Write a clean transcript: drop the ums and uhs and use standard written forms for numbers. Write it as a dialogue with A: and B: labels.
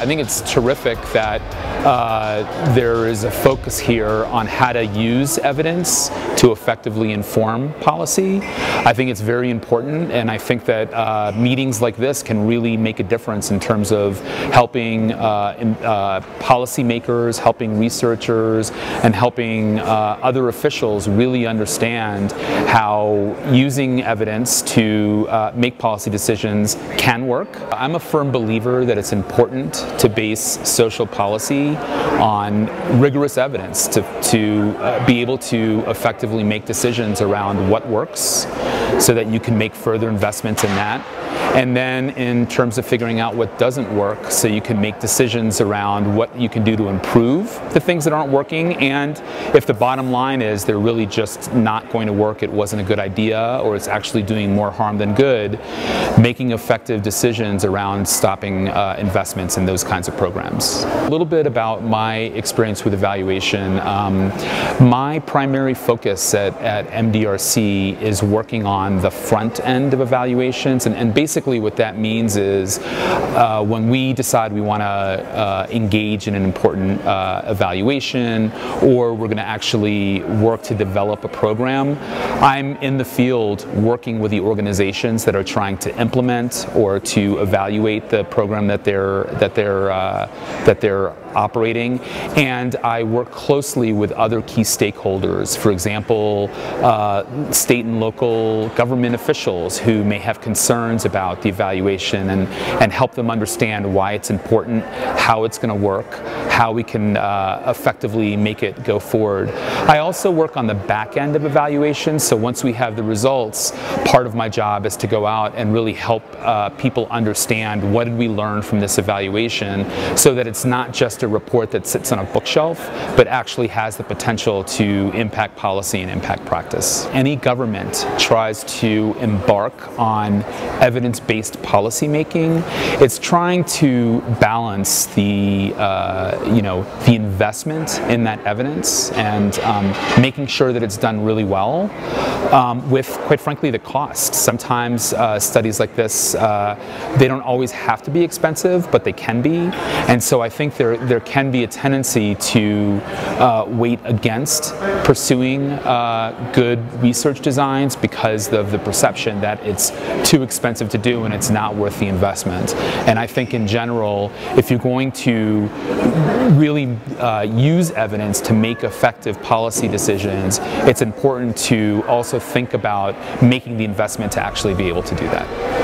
A: I think it's terrific that there is a focus here on how to use evidence to effectively inform policy. I think it's very important, and I think that meetings like this can really make a difference in terms of helping policymakers, helping researchers, and helping other officials really understand how using evidence to make policy decisions can work. I'm a firm believer that it's important to base social policy on rigorous evidence to be able to effectively make decisions around what works so that you can make further investments in that. And then in terms of figuring out what doesn't work, so you can make decisions around what you can do to improve the things that aren't working, and if the bottom line is they're really just not going to work, it wasn't a good idea, or it's actually doing more harm than good, making effective decisions around stopping investments in those kinds of programs. A little bit about my experience with evaluation. My primary focus at MDRC is working on the front end of evaluations, and basically what that means is when we decide we want to engage in an important evaluation, or we're going to actually work to develop a program, I'm in the field working with the organizations that are trying to implement or to evaluate the program that they're operating, and I work closely with other key stakeholders, for example, state and local government officials who may have concerns about the evaluation, and help them understand why it's important, how it's going to work, how we can effectively make it go forward. I also work on the back end of evaluation, so once we have the results, part of my job is to go out and really help people understand what did we learn from this evaluation, so that it's not just a report that sits on a bookshelf, but actually has the potential to impact policy and impact practice. Any government tries to embark on evidence-based policy making, it's trying to balance the the investment in that evidence and making sure that it's done really well with, quite frankly, the cost. Sometimes studies like this, they don't always have to be expensive, but they can be, and so I think there can be a tendency to weight against pursuing good research designs because of the perception that it's too expensive to do and it's not worth the investment. And I think in general, if you're going to really use evidence to make effective policy decisions, it's important to also think about making the investment to actually be able to do that.